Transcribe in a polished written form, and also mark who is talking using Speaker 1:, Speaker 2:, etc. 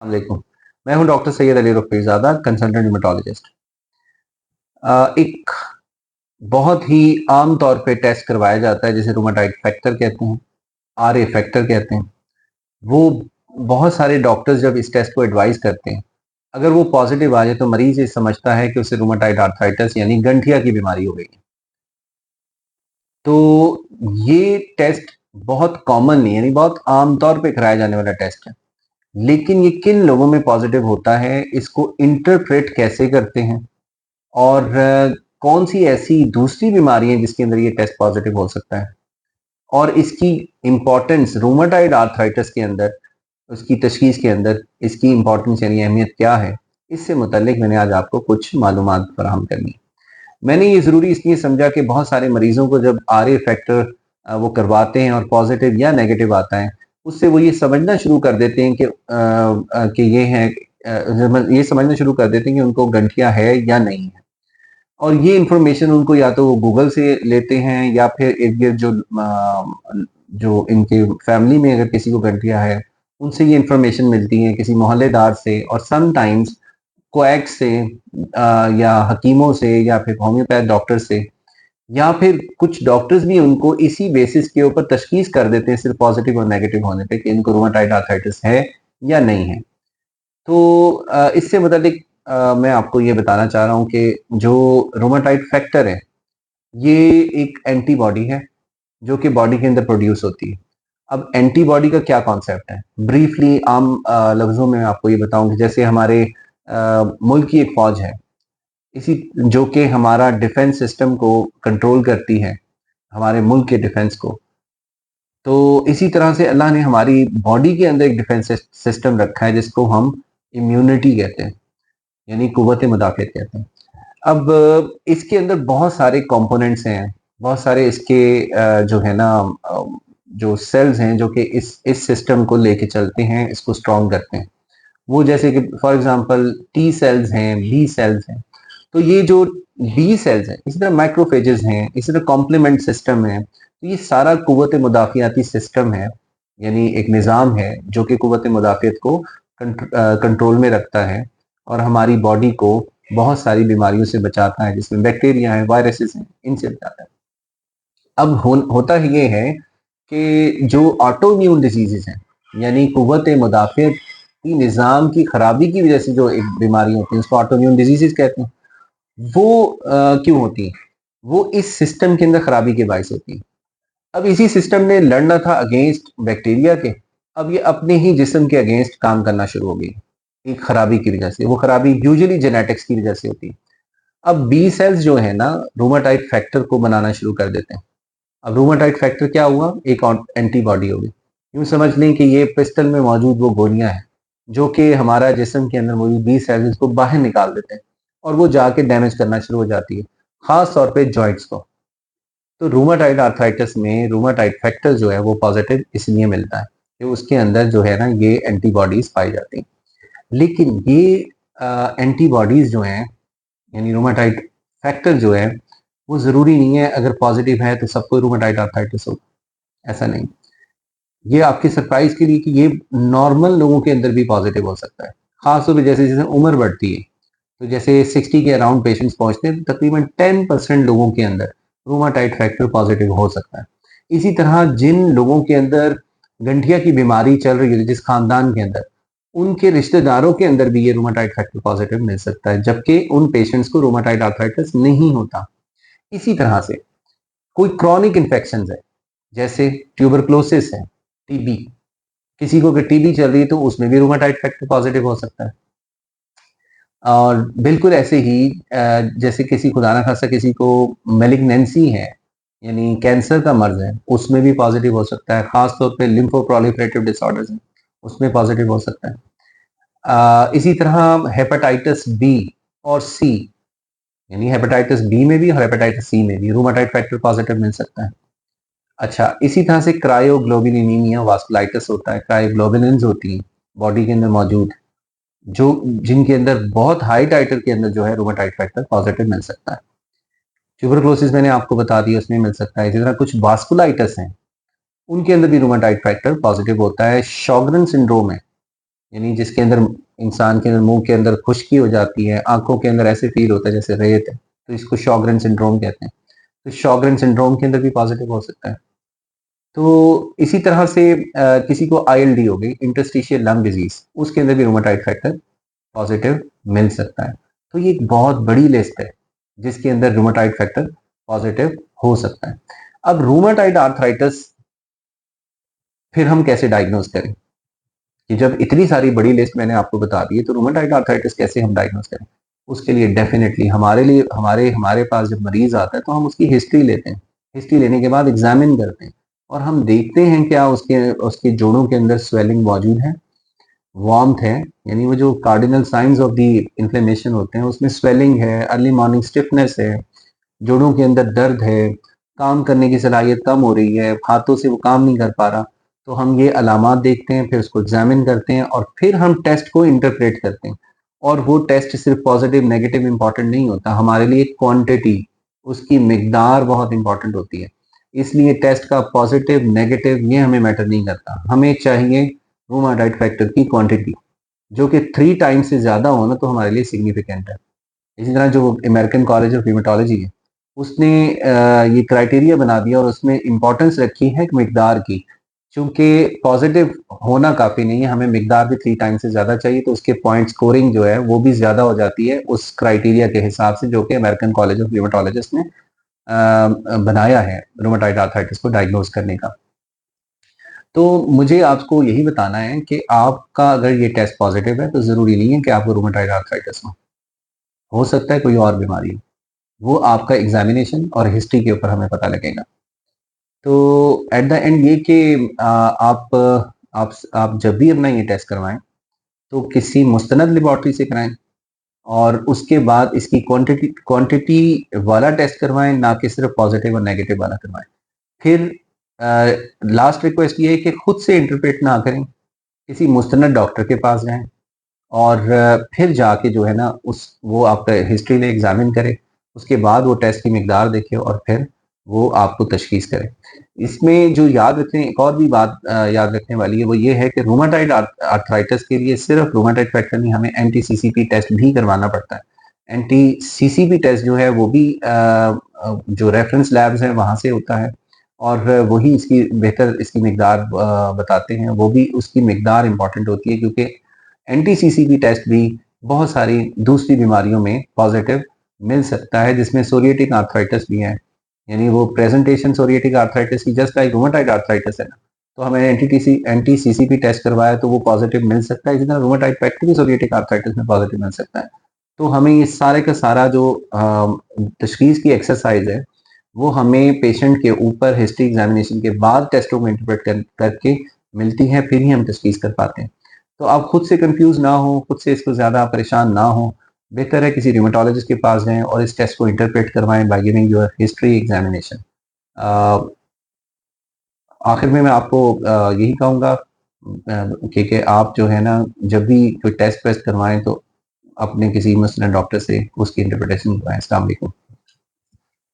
Speaker 1: वालेकुम। मैं हूं डॉक्टर सैयद अली रफ़ीज़ादा, कंसल्टेंट न्यूमेटोलॉजिस्ट। एक बहुत ही आम तौर पे टेस्ट करवाया जाता है जिसे रूमेटाइड फैक्टर कहते हैं, आरए फैक्टर कहते हैं। वो बहुत सारे डॉक्टर्स जब इस टेस्ट को एडवाइस करते हैं, अगर वो पॉजिटिव आ जाए तो मरीज ये समझता है कि उसे रूमेटाइड आर्थराइटिस यानी गंठिया की बीमारी हो गई है। तो ये टेस्ट बहुत कॉमन नहीं, यानी बहुत आम तौर पे कराया जाने वाला टेस्ट है। लेकिन ये किन लोगों में पॉजिटिव होता है, इसको इंटरप्रेट कैसे करते हैं और कौन सी ऐसी दूसरी बीमारी है जिसके अंदर ये टेस्ट पॉजिटिव हो सकता है और इसकी इम्पोर्टेंस रूमेटाइड आर्थराइटिस के अंदर, उसकी तशखीस के अंदर इसकी इम्पोर्टेंस यानी अहमियत क्या है, इससे मुतल्लिक मैंने आज आपको कुछ मालूमात फराहम करनी है। मैंने ये ज़रूरी इसलिए समझा कि बहुत सारे मरीजों को जब आरए फैक्टर वो करवाते हैं और पॉजिटिव या नेगेटिव आता है, उससे वो ये समझना शुरू कर देते हैं कि ये है, ये समझना शुरू कर देते हैं कि उनको गंठिया है या नहीं है। और ये इन्फॉर्मेशन उनको या तो वो गूगल से लेते हैं या फिर इर्द-गिर्द जो इनके फैमिली में अगर किसी को गंठिया है, उनसे ये इन्फॉर्मेशन मिलती है, किसी मोहल्लेदार से और समटाइम्स क्वैक से या हकीमों से या फिर होम्योपैथ डॉक्टर से, या फिर कुछ डॉक्टर्स भी उनको इसी बेसिस के ऊपर तशखीस कर देते हैं सिर्फ पॉजिटिव और नेगेटिव होने पे कि इनको रूमेटाइड आर्थराइटिस है या नहीं है। तो इससे मुतालिक मैं आपको ये बताना चाह रहा हूँ कि जो रूमेटाइड फैक्टर है, ये एक एंटीबॉडी है जो कि बॉडी के अंदर प्रोड्यूस होती है। अब एंटीबॉडी का क्या कॉन्सेप्ट है? ब्रीफली आम लफ्ज़ों में मैं आपको ये बताऊँ कि जैसे हमारे मुल्क की एक फ़ौज है, इसी जो कि हमारा डिफेंस सिस्टम को कंट्रोल करती है, हमारे मुल्क के डिफेंस को। तो इसी तरह से अल्लाह ने हमारी बॉडी के अंदर एक डिफेंस सिस्टम रखा है जिसको हम इम्यूनिटी कहते हैं, यानी कुव्वत मुदाफ़ियत कहते हैं। अब इसके अंदर बहुत सारे कंपोनेंट्स हैं, बहुत सारे इसके जो है ना जो सेल्स हैं जो कि इस सिस्टम को लेके चलते हैं, इसको स्ट्रॉन्ग करते हैं। वो जैसे कि फॉर एग्जांपल टी सेल्स हैं, बी सेल्स हैं। तो ये जो बी सेल्स हैं, इसी तरह माइक्रोफेजेस हैं, इसी तरह कॉम्प्लीमेंट सिस्टम है। तो ये सारा कुव्वत मुदाफ़ियाती सिस्टम है, यानी एक निज़ाम है जो कि कुव्वत मुदाफ़ियत को कंट्रोल में रखता है और हमारी बॉडी को बहुत सारी बीमारियों से बचाता है, जिसमें बैक्टीरिया है, वायरसेस हैं, इनसे बचाता है। अब होता ये है कि जो ऑटो इम्यून डिजीज़ेज़ हैं, यानी कुव्वत मुदाफ़ियत की निज़ाम की खराबी की वजह से जो एक बीमारी होती है, उसको ऑटो इम्यून डिजीज़ेज़ कहते हैं। वो क्यों होती हैं? वो इस सिस्टम के अंदर खराबी के बायस होती हैं। अब इसी सिस्टम ने लड़ना था अगेंस्ट बैक्टीरिया के, अब ये अपने ही जिस्म के अगेंस्ट काम करना शुरू हो गई, एक खराबी की वजह से। वो खराबी यूजुअली जेनेटिक्स की वजह से होती है। अब बी सेल्स जो है ना, रूमेटाइड फैक्टर को बनाना शुरू कर देते हैं। अब रूमेटाइड फैक्टर क्या हुआ? एक एंटीबॉडी हो गई। यूँ समझ लें कि ये पिस्टल में मौजूद वो गोलियाँ हैं, जो कि हमारा जिस्म के अंदर मौजूद बी सेल्स को बाहर निकाल देते हैं और वो जाके डैमेज करना शुरू हो जाती है, ख़ास तौर पे जॉइंट्स को। तो रूमेटाइड आर्थराइटिस में रूमेटाइड फैक्टर जो है वो पॉजिटिव इसलिए मिलता है कि उसके अंदर जो है ना ये एंटीबॉडीज़ पाई जाती हैं। लेकिन ये एंटीबॉडीज़ जो हैं, यानी रूमेटाइड फैक्टर जो है, वो ज़रूरी नहीं है अगर पॉजिटिव है तो सबको रूमेटाइड आर्थराइटिस हो, ऐसा नहीं। ये आपकी सरप्राइज़ के लिए कि ये नॉर्मल लोगों के अंदर भी पॉजिटिव हो सकता है। ख़ास तौर पे जैसे-जैसे उम्र बढ़ती है, तो जैसे 60 के अराउंड पेशेंट्स पहुँचते हैं, तो तकरीबन 10% लोगों के अंदर रूमेटाइड फैक्टर पॉजिटिव हो सकता है। इसी तरह जिन लोगों के अंदर गंठिया की बीमारी चल रही है, जिस खानदान के अंदर, उनके रिश्तेदारों के अंदर भी ये रूमेटाइड फैक्टर पॉजिटिव मिल सकता है, जबकि उन पेशेंट्स को रूमेटाइड आर्थराइटिस नहीं होता। इसी तरह से कोई क्रॉनिक इन्फेक्शंस है, जैसे ट्यूबरकुलोसिस है, टीबी, किसी को अगर टीबी चल रही है तो उसमें भी रूमेटाइड फैक्टर पॉजिटिव हो सकता है। और बिल्कुल ऐसे ही जैसे किसी खुदा ना खास्ता किसी को मैलिग्नेंसी है, यानी कैंसर का मर्ज़ है, उसमें भी पॉजिटिव हो सकता है, ख़ास तौर पे लिम्फोप्रोलिफरेटिव डिसऑर्डर्स हैं, उसमें पॉजिटिव हो सकता है। इसी तरह हेपेटाइटिस बी और सी, यानी हेपेटाइटिस बी में भी और हेपेटाइटिस सी में भी रूमेटाइड फैक्टर पॉजिटिव मिल सकता है। अच्छा, इसी तरह से क्रायोग्लोबुलिनीमिया वास्कुलाइटिस होता है, क्रायोग्लोबुलिन्स होती हैं बॉडी के अंदर मौजूद, जो जिनके अंदर बहुत हाई टाइटर के अंदर जो है रूमेटाइड फैक्टर पॉजिटिव मिल सकता है। ट्यूबरकुलोसिस मैंने आपको बता दिया, उसमें मिल सकता है। इसी तरह कुछ वास्कुलाइटिस हैं, उनके अंदर भी रूमेटाइड फैक्टर पॉजिटिव होता है। शॉगरेन सिंड्रोम है, यानी जिसके अंदर इंसान के अंदर मुंह के अंदर खुश्की हो जाती है, आंखों के अंदर ऐसे फील होता है जैसे रेत है, तो इसको शॉगरेन सिंड्रोम कहते हैं। तो शॉगरेन सिंड्रोम के अंदर भी पॉजिटिव हो सकता है। तो इसी तरह से किसी को आईएलडी हो गई, इंटरस्टिशियल लंग डिजीज, उसके अंदर भी रूमेटाइड फैक्टर पॉजिटिव मिल सकता है। तो ये एक बहुत बड़ी लिस्ट है जिसके अंदर रूमेटाइड फैक्टर पॉजिटिव हो सकता है। अब रूमेटाइड आर्थराइटिस फिर हम कैसे डायग्नोज करें कि जब इतनी सारी बड़ी लिस्ट मैंने आपको बता दी है, तो रूमेटाइड आर्थराइटिस कैसे हम डायग्नोज करें? उसके लिए डेफिनेटली हमारे लिए हमारे पास जब मरीज आता है तो हम उसकी हिस्ट्री लेते हैं। हिस्ट्री लेने के बाद एग्जामिन करते हैं और हम देखते हैं क्या उसके उसके जोड़ों के अंदर स्वेलिंग मौजूद है, वार्मथ है, यानी वो जो cardinal science of the inflammation होते हैं उसमें स्वेलिंग है, अर्ली मॉर्निंग स्टिफनेस है, जोड़ों के अंदर दर्द है, काम करने की सलाहियत कम हो रही है, हाथों से वो काम नहीं कर पा रहा। तो हम ये अलामात देखते हैं, फिर उसको एग्जामिन करते हैं और फिर हम टेस्ट को इंटरप्रेट करते हैं। और वो टेस्ट सिर्फ पॉजिटिव नेगेटिव इंपॉर्टेंट नहीं होता, हमारे लिए क्वांटिटी, उसकी मिकदार बहुत इंपॉर्टेंट होती है। इसलिए टेस्ट का पॉजिटिव नेगेटिव ये हमें मैटर नहीं करता, हमें चाहिए रूमेटाइड फैक्टर की क्वांटिटी, जो कि 3 टाइम्स से ज़्यादा हो ना तो हमारे लिए सिग्निफिकेंट है। इसी तरह जो अमेरिकन कॉलेज ऑफ ह्यूमेटोलॉजी है, उसने ये क्राइटेरिया बना दिया और उसमें इम्पोर्टेंस रखी है मिकदार की। चूँकि पॉजिटिव होना काफ़ी नहीं है, हमें मिकदार भी 3 टाइम्स से ज़्यादा चाहिए, तो उसके पॉइंट स्कोरिंग जो है वो भी ज़्यादा हो जाती है उस क्राइटेरिया के हिसाब से जो कि अमेरिकन कॉलेज ऑफ ह्यूमेटोलॉजिस्ट ने बनाया है रूमेटॉइड आर्थराइटिस को डायग्नोज करने का। तो मुझे आपको यही बताना है कि आपका अगर ये टेस्ट पॉजिटिव है तो ज़रूरी नहीं है कि आपको रूमेटॉइड आर्थराइटिस हो सकता है कोई और बीमारी हो। वो आपका एग्जामिनेशन और हिस्ट्री के ऊपर हमें पता लगेगा। तो एट द एंड ये कि आप जब भी अपना ये टेस्ट करवाएं तो किसी मुस्तनद लेबॉर्ट्री से कराएं और उसके बाद इसकी क्वांटिटी क्वांटिटी वाला टेस्ट करवाएं, ना कि सिर्फ पॉजिटिव और नेगेटिव वाला करवाएं। फिर लास्ट रिक्वेस्ट ये है कि खुद से इंटरप्रेट ना करें, किसी मुस्तनद डॉक्टर के पास जाएं और फिर जाके जो है ना वो आपका हिस्ट्री में एग्जामिन करे, उसके बाद वो टेस्ट की मिकदार देखे और फिर वो आपको तशखीस करे। इसमें जो याद रखने एक और भी बात याद रखने वाली है वो ये है कि रूमेटाइड आर्थराइटिस के लिए सिर्फ रूमेटाइड फैक्टर नहीं, हमें एंटी सीसीपी टेस्ट भी करवाना पड़ता है। एंटी सीसीपी टेस्ट जो है वो भी जो रेफरेंस लैब्स हैं वहाँ से होता है और वही इसकी बेहतर इसकी मिकदार बताते हैं। वो भी उसकी मिकदार इंपॉर्टेंट होती है क्योंकि एंटी सीसीपी टेस्ट भी बहुत सारी दूसरी बीमारियों में पॉजिटिव मिल सकता है, जिसमें सोरियाटिक आर्थराइटिस भी है। यानी वो प्रेजेंटेशन सोरियाटिक आर्थराइटिस की जस्ट लाइक रूमेटाइड आर्थराइटिस है ना, तो हमें एंटी सीसीपी टेस्ट करवाया तो वो पॉजिटिव मिल सकता है। इसी तरह रूमेटाइड फैक्टर भी सोरियाटिक आर्थराइटिस में पॉजिटिव मिल सकता है। तो हमें ये सारे का सारा जो तशखीस की एक्सरसाइज है वो हमें पेशेंट के ऊपर हिस्ट्री एग्जामिनेशन के बाद टेस्टों को इंटरप्रेट करके मिलती है, फिर ही हम तशखीस कर पाते हैं। तो आप खुद से कंफ्यूज ना हो, खुद से इसको ज़्यादा परेशान ना हो, बेहतर है किसी रिमेटोलॉजिस्ट के पास जाएं और इस टेस्ट को इंटरप्रेट करवाएं by giving your history examination. आखिर में मैं आपको यही कहूँगा कि आप जो है ना जब भी कोई टेस्ट वेस्ट करवाएं तो अपने किसी मसलन डॉक्टर से उसकी इंटरप्रिटेशन करवाएं। अस्सलाम वालेकुम।